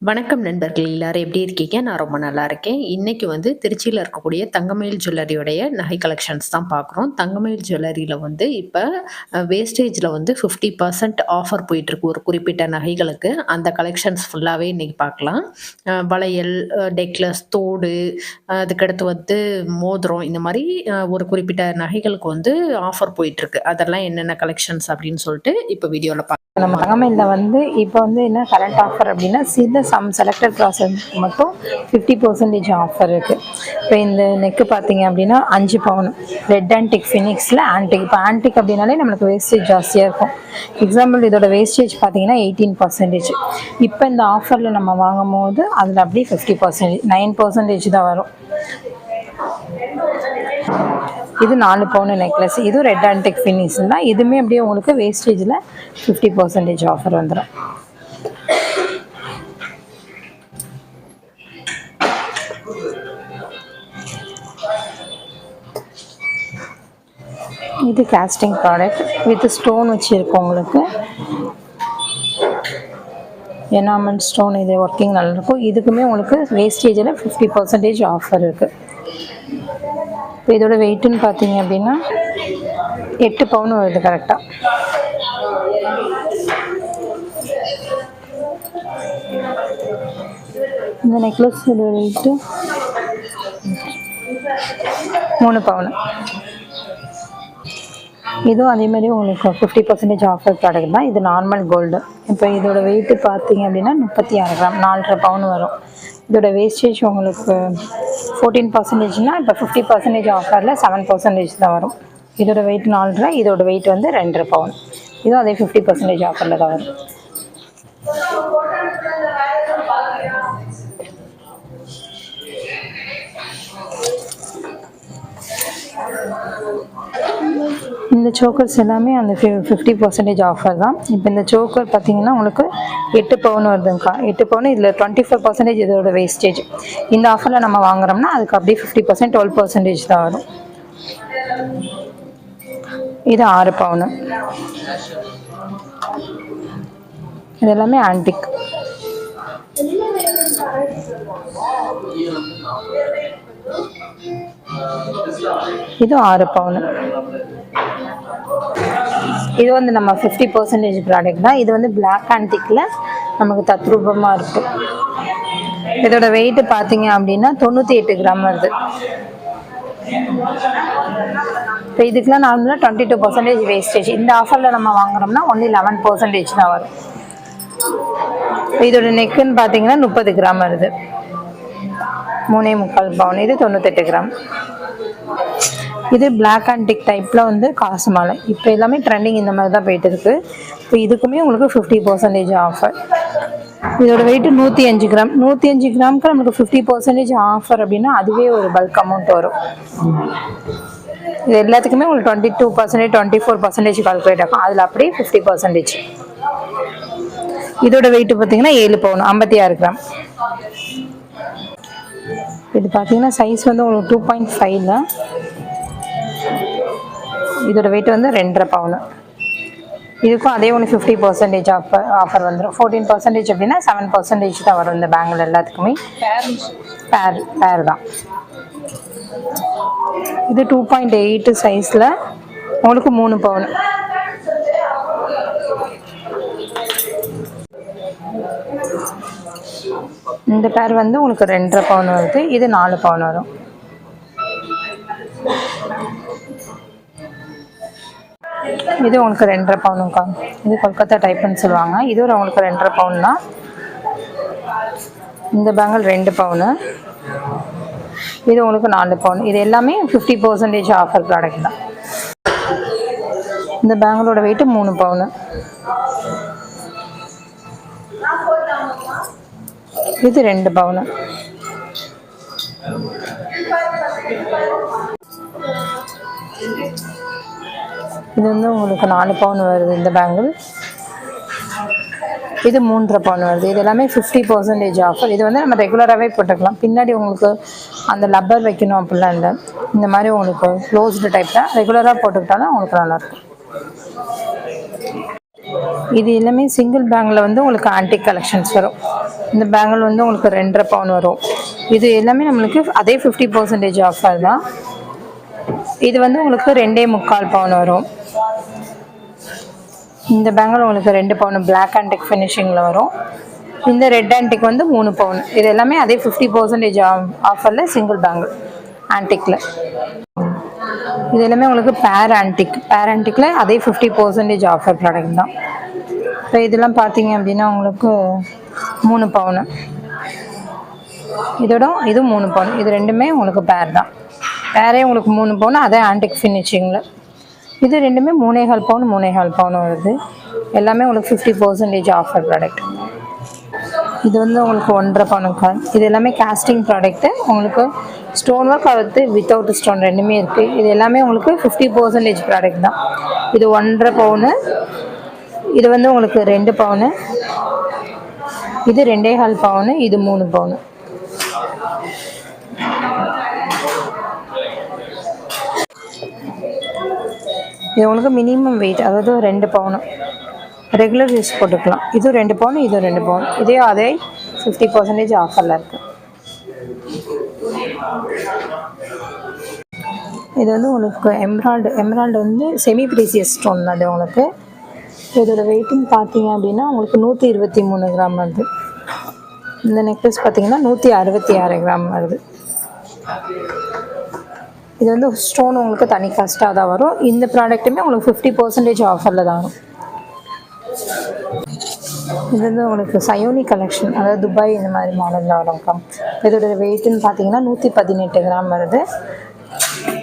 வணக்கம் நண்பர்களே! எல்லாரும் எப்படி இருக்கீங்க? நான் ரொம்ப நல்லா இருக்கேன். இன்னைக்கு வந்து திருச்சியில இருக்கக்கூடிய தங்கமயில் ஜுவல்லரியுடைய நகை கலெக்ஷன்ஸ் தான் பார்க்குறோம். தங்கமயில் ஜுவல்லரியில வந்து இப்ப வேஸ்டேஜ்ல வந்து 50% ஆஃபர் போயிட்டுருக்கு ஒரு குறிப்பிட்ட நகைகளுக்கு. அந்த கலெக்ஷன்ஸ் ஃபுல்லாவே இன்னைக்கு பார்க்கலாம். வளையல், நெக்லஸ், தோடு, அதுக்கடுத்து வந்து மோதிரம் இந்த மாரி ஒரு குறிப்பிட்ட நகைகளுக்கு வந்து ஆஃபர் போயிட்டுருக்கு. அதெல்லாம் என்னென்ன கலெக்ஷன்ஸ் அப்படின்னு சொல்லிட்டு இப்ப வீடியோல நம்ம தங்கமயிலில் வந்து இப்போ வந்து என்ன கரண்ட் ஆஃபர் அப்படின்னா சம் செலக்டட் ப்ராசஸ்க்கு மட்டும் 50% ஆஃபர் இருக்குது. இப்போ இந்த நெக்கு பார்த்தீங்க அப்படின்னா 5 பவுன் ரெட் ஆன்டிக் ஃபினிக்ஸில் ஆன்டிக். இப்போ ஆன்டிக் அப்படின்னாலே நம்மளுக்கு வேஸ்டேஜ் ஜாஸ்தியாக இருக்கும். எக்ஸாம்பிள் இதோட வேஸ்டேஜ் பார்த்தீங்கன்னா 18%. இப்போ இந்த ஆஃபரில் நம்ம வாங்கும் போது அதில் அப்படியே 50%, 9% தான் வரும். இது 4 பவுன் நெக்லஸ். இது ரெட் ஆன்டிக் ஃபினிஷ் தான். இதுவுமே அப்படியே உங்களுக்கு வேஸ்டேஜில் 50% ஆஃபர் வந்துடும். இது காஸ்டிங் ப்ராடக்ட் வித் ஸ்டோன் வச்சுருக்கோம். உங்களுக்கு எனாமல் ஸ்டோன், இது ஒர்க்கிங் நல்லாயிருக்கும். இதுக்குமே உங்களுக்கு வேஸ்டேஜில் 50% ஆஃபர் இருக்குது. இப்போ இதோட வெயிட்டுன்னு பார்த்தீங்க அப்படின்னா 8 பவுன் வருது கரெக்டாக. இந்த நெக்லஸ் வெயிட்டு 3 பவுன். இதுவும் அதேமாதிரி உங்களுக்கு 50% ஆஃபர் ப்ராடக்ட் தான். இது நார்மல் கோல்டு. இப்போ இதோட வெயிட்டு பார்த்தீங்க அப்படின்னா 36 கிராம், 4.5 பவுன் வரும். இதோட வேஸ்டேஜ் உங்களுக்கு 14%. இப்போ 50% ஆஃபரில் 7% தான் வரும். இதோட வெயிட் 4.5, இதோட வெயிட் வந்து 2.5 பவுன். இதுவும் அதே 50% ஆஃபரில் தான் வரும். இந்த சோக்கர்ஸ் எல்லாமே அந்த 50% ஆஃபர் தான். இப்போ இந்த சோக்கர் பார்த்தீங்கன்னா உங்களுக்கு 8 பவுன் வருதுங்கக்கா. 8 பவுன். இதில் 24% இதோட வேஸ்டேஜ். இந்த ஆஃபரில் நம்ம வாங்குறோம்னா அதுக்கு அப்படியே 50% 12% தான் வரும். இது 6 பவுன். இது எல்லாமே ஆன்டிக். இது 6 பவுன். இது வந்து நம்ம 50% ப்ராடக்ட் தான். இது வந்து பிளாக் ஆன்டிக்கில் நமக்கு தத்ரூபமாக இருக்குது. இதோட வெயிட்டு பார்த்தீங்க அப்படின்னா 98 கிராம் வருது. இப்போ இதுக்கெலாம் நார்மலாக 22% வேஸ்டேஜ். இந்த ஆஃபரில் நம்ம வாங்குறோம்னா ஒன்லி 11% தான் வரும். இதோட நெக்குன்னு பார்த்தீங்கன்னா 30 கிராம் வருது. 3.25 பவுன். இது 98 கிராம். இது பிளாக் ஆன்டிக் டைப்பில் வந்து காசு மாலை. இப்போ எல்லாமே ட்ரெண்டிங் இந்த மாதிரி தான் போயிட்டு இருக்கு. இப்போ இதுக்குமே உங்களுக்கு 50% ஆஃபர். இதோட வெயிட்டு 105 கிராம். 105 கிராமுக்கு நமக்கு 50% ஆஃபர் அப்படின்னா அதுவே ஒரு பல்க் அமௌண்ட் வரும். இது எல்லாத்துக்குமே உங்களுக்கு 22%, 24% கால்குலேட் ஆகும். அதில் அப்படியே 50%. இதோட வெயிட்டு பார்த்தீங்கன்னா 7 பவுன், 56 கிராம். இது பார்த்தீங்கன்னா சைஸ் வந்து உங்களுக்கு 2.5ல. இதோட வெயிட் வந்து 2.5 பவுன். இதுக்கும் அதே ஒன்று 50% ஆஃபர் வந்துடும். 14% அப்படின்னா 7% தான் வரும் இந்த பேங்கில் எல்லாத்துக்குமே. பேர் தான். இது 2.8 சைஸில் உங்களுக்கு 3 பவுன். இந்த பேர் வந்து உங்களுக்கு 2.5 பவுன் வருது. இது 4 பவுன் வரும். இது உங்களுக்கு 2.5 பவுனுக்கா. இது கொல்கத்தா டைப்புன்னு சொல்லுவாங்க. இது ஒரு உங்களுக்கு 2.5 பவுன் தான். இந்த பேங்கிள் 2 பவுனு. இது உங்களுக்கு 4 பவுன். இது எல்லாமே 50% ஆஃபர் ப்ராடக்ட் தான். இந்த பேங்கிளோட வெயிட்டு 3 பவுனு. இது 2 பவுனு. இது வந்து உங்களுக்கு 4 பவுன் வருது இந்த பேங்கிள். இது 3.5 பவுன் வருது. இது எல்லாமே 50% ஆஃபர். இது வந்து நம்ம ரெகுலராகவே போட்டுக்கலாம். பின்னாடி உங்களுக்கு அந்த லப்பர் வைக்கணும் அப்படிலாம் இல்லை. இந்த மாதிரி உங்களுக்கு க்ளோஸ்டு டைப் தான். ரெகுலராக போட்டுக்கிட்டாலும் உங்களுக்கு நல்லாயிருக்கும். இது எல்லாமே சிங்கிள் பேங்கில் வந்து உங்களுக்கு ஆன்டிக் கலெக்ஷன்ஸ் வரும். இந்த பேங்கிள் வந்து உங்களுக்கு 2.5 பவுன் வரும். இது எல்லாமே நம்மளுக்கு அதே 50% ஆஃபர் தான். இது வந்து உங்களுக்கு 2.25 பவுன் வரும். இந்த பேங்கிள் உங்களுக்கு 2 பவுன் பிளாக் ஆன்டிக் ஃபினிஷிங்கில் வரும். இந்த ரெட் ஆன்டிக் வந்து 3 பவுன். இது எல்லாமே அதே 50% ஆஃபரில் சிங்கிள் பேங்கிள் ஆன்டிக்கில். இது எல்லாமே உங்களுக்கு பேர் ஆன்டிக்கில் அதே 50% ஆஃபர் ப்ராடக்ட் தான். இப்போ இதெல்லாம் பார்த்தீங்க அப்படின்னா உங்களுக்கு 3 பவுன். இதோட இது 3 பவுன். இது ரெண்டுமே உங்களுக்கு பேர் தான். பேரே உங்களுக்கு 3 பவுன் அதே ஆன்டிக் ஃபினிஷிங்கில். இது ரெண்டுமே 3.25 பவுன் 3.25 பவுன் வருது. எல்லாமே உங்களுக்கு 50% ஆஃபர் ப்ராடக்ட். இது வந்து உங்களுக்கு 1.5 பவுனுக்கு. இது எல்லாமே காஸ்டிங் ப்ராடக்ட்டு. உங்களுக்கு ஸ்டோன் ஒர்க் அடுத்து வித்தவுட் ஸ்டோன் ரெண்டுமே இருக்குது. இது எல்லாமே உங்களுக்கு 50% ப்ராடக்ட் தான். இது 1.5 பவுனு. இது வந்து உங்களுக்கு 2 பவுனு. இது 2.25 பவுனு. இது 3 பவுனு. இது உங்களுக்கு மினிமம் வெயிட், அதாவது 2 பவுனு ரெகுலர் யூஸ் போட்டுக்கலாம். இது 2 பவுன், இது 2 பவுன். இதே அதே 50% ஆஃபரில் இருக்குது. இது வந்து உங்களுக்கு எம்ரால்டு வந்து செமி ப்ரீசியஸ் ஸ்டோன். அது உங்களுக்கு இதோட வெயிட்டுன்னு பார்த்தீங்க அப்படின்னா உங்களுக்கு 123 கிராம் வருது. இந்த நெக்லஸ் பார்த்தீங்கன்னா 166 கிராம் வருது. இது வந்து ஸ்டோன் உங்களுக்கு தனி காஸ்ட்டாக தான் வரும். இந்த ப்ராடக்ட்டுமே உங்களுக்கு 50% ஆஃபரில் தான் வரும். இது வந்து உங்களுக்கு சயோனி கலெக்ஷன், அதாவது துபாய் இந்த மாதிரி மாடலில் வரும். இதோட வெயிட்டுன்னு பார்த்தீங்கன்னா 118 கிராம் வருது.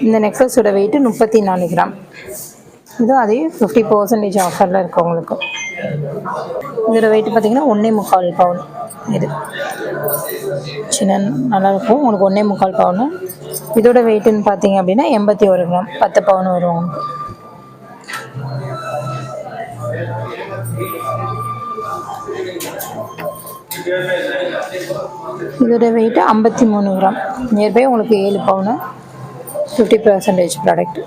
இந்த நெக்லஸோட வெயிட்டு 34 கிராம். இதுவும் அதே 50% ஆஃபரில் இருக்குது உங்களுக்கு. இதோட வெயிட்டு பார்த்தீங்கன்னா 1.25 பவுன். இது சின்ன நல்லாயிருக்கும் உங்களுக்கு. 1.25 பவுனு. இதோட வெயிட்டுன்னு பார்த்தீங்க அப்படின்னா 81 கிராம் 10 பவுன் வரும். இதோட வெயிட்டு 53 கிராம். நியர்பை உங்களுக்கு 7 பவுனு 50% ப்ராடக்ட்.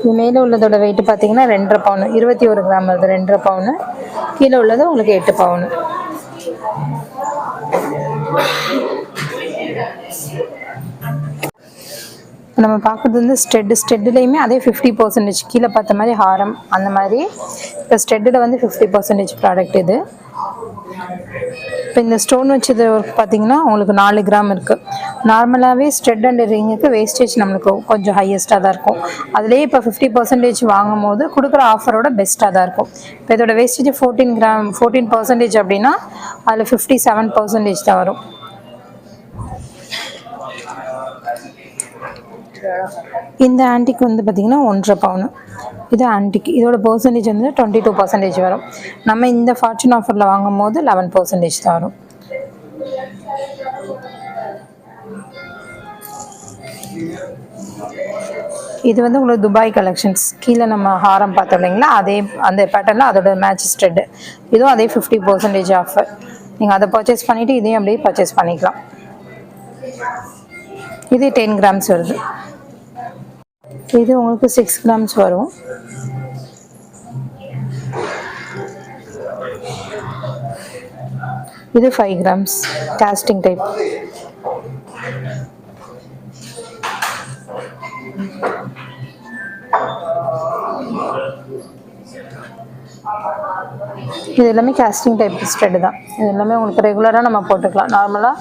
இது மேலே உள்ளதோட வெயிட்டு பார்த்தீங்கன்னா 2.5 பவுனு 21 கிராம் வருது. 2.5 பவுனு. கீழே உள்ளது உங்களுக்கு 8 பவுனு. நம்ம பார்க்குறது வந்து ஸ்டெட்டுலேயுமே அதே 50% கீழே பார்த்த மாதிரி ஹாரம் அந்த மாதிரி. இப்போ ஸ்டெட்டில் வந்து 50% ப்ராடக்ட் இது. இப்போ இந்த ஸ்டோன் வச்சது பார்த்தீங்கன்னா உங்களுக்கு 4 கிராம் இருக்குது. நார்மலாகவே ஸ்டெட் அண்ட் ரிங்குக்கு வேஸ்டேஜ் நம்மளுக்கு கொஞ்சம் ஹையஸ்ட்டாக தான் இருக்கும். அதுலேயே இப்போ 50% வாங்கும் போது கொடுக்குற ஆஃபரோட பெஸ்ட்டாக தான் இருக்கும். இப்போ இதோட வேஸ்டேஜ் 14% அப்படின்னா அதில் 57% தான் வரும். இந்த ஆன்டிக் வந்து பார்த்திங்கன்னா 1.5 பவுனு. இது ஆன்டிக். இதோட பர்சன்டேஜ் வந்து 22% வரும். நம்ம இந்த ஃபார்ச்சூன் ஆஃபரில் வாங்கும் போது 11% தான் வரும். இது வந்து உங்களுக்கு துபாய் கலெக்ஷன்ஸ். கீழே நம்ம ஹாரம் பார்த்தோம் இல்லைங்களா, அதே அந்த பேட்டர்னில் அதோட மேட்ச் ஸ்டெட்டு. இதுவும் அதே 50% ஆஃபர். நீங்கள் அதை பர்ச்சேஸ் பண்ணிவிட்டு இதையும் அப்படியே பர்ச்சேஸ் பண்ணிக்கலாம். இது 10 கிராம்ஸ் வருது. இது உங்களுக்கு 6 கிராம்ஸ் வரும். இது 5 கிராம்ஸ் காஸ்டிங் டைப். இது எல்லாமே காஸ்டிங் டைப் ஸ்டெட் தான். இது எல்லாமே உங்களுக்கு ரெகுலராக நம்ம போட்டுக்கலாம். நார்மலாக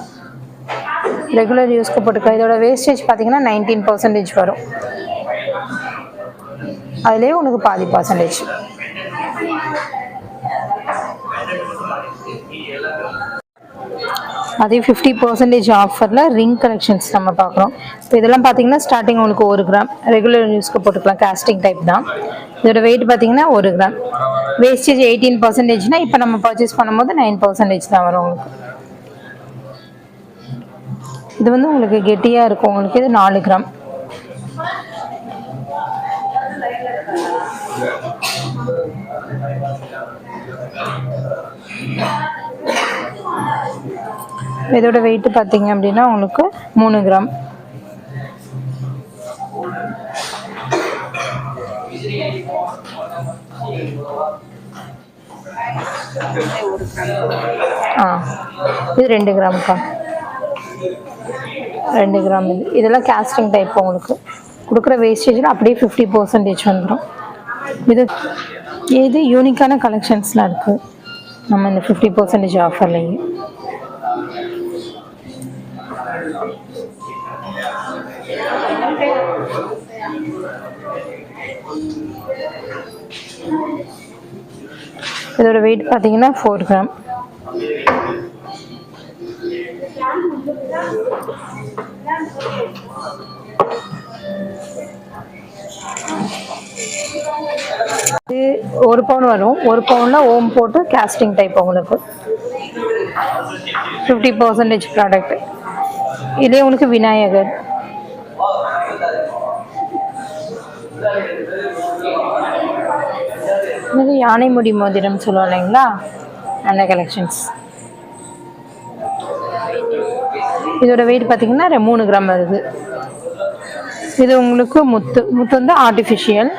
ரெகுலர் யூஸ்க்கு போட்டுக்கலாம். இதோட வேஸ்டேஜ் பார்த்தீங்கன்னா 19% வரும். அதுலேயே உனக்கு பாதி பர்சன்டேஜ். அதே 50% ஆஃபரில் ரிங் கலெக்ஷன்ஸ் நம்ம பார்க்குறோம். இப்போ இதெல்லாம் பார்த்தீங்கன்னா ஸ்டார்டிங் உங்களுக்கு 1 கிராம் ரெகுலர் யூஸ்க்கு போட்டுக்கலாம். காஸ்டிங் டைப் தான். இதோட வெயிட் பார்த்தீங்கன்னா 1 கிராம். வேஸ்டேஜ் 18%. இப்போ நம்ம பர்ச்சேஸ் பண்ணும்போது 9% தான் வரும் உங்களுக்கு. இது வந்து உங்களுக்கு கெட்டியாக இருக்கும். உங்களுக்கு இது 4 கிராம். இதோட வெயிட் பார்த்தீங்க அப்படின்னா உங்களுக்கு 3 கிராம். ஆ இது 2 கிராம்க்கா. 2 கிராம் இது. இதெல்லாம் கேஸ்டிங் டைப் உங்களுக்கு கொடுக்குற வேஸ்டேஜில் அப்படியே 50% வந்துடும். இது இது யூனிக்கான கலெக்ஷன்ஸ்லாம் இருக்குது நம்ம இந்த 50% ஆஃபர்லேயே. இதோட வெயிட் பார்த்தீங்கன்னா 4 கிராம். இது 1 பவுன் வரும். 1 பவுனில் ஓம் போட்டு கேஸ்டிங் டைப் உங்களுக்கு 50% ப்ராடக்ட். இதே உங்களுக்கு விநாயகர், இது யானை முடி மோதிரம் சொல்லுவோம் இல்லைங்களா, அந்த கலெக்ஷன்ஸ். இதோட வெயிட் பார்த்தீங்கன்னா 3 கிராம் வருது. இது உங்களுக்கு முத்து வந்து ஆர்டிஃபிஷியல்.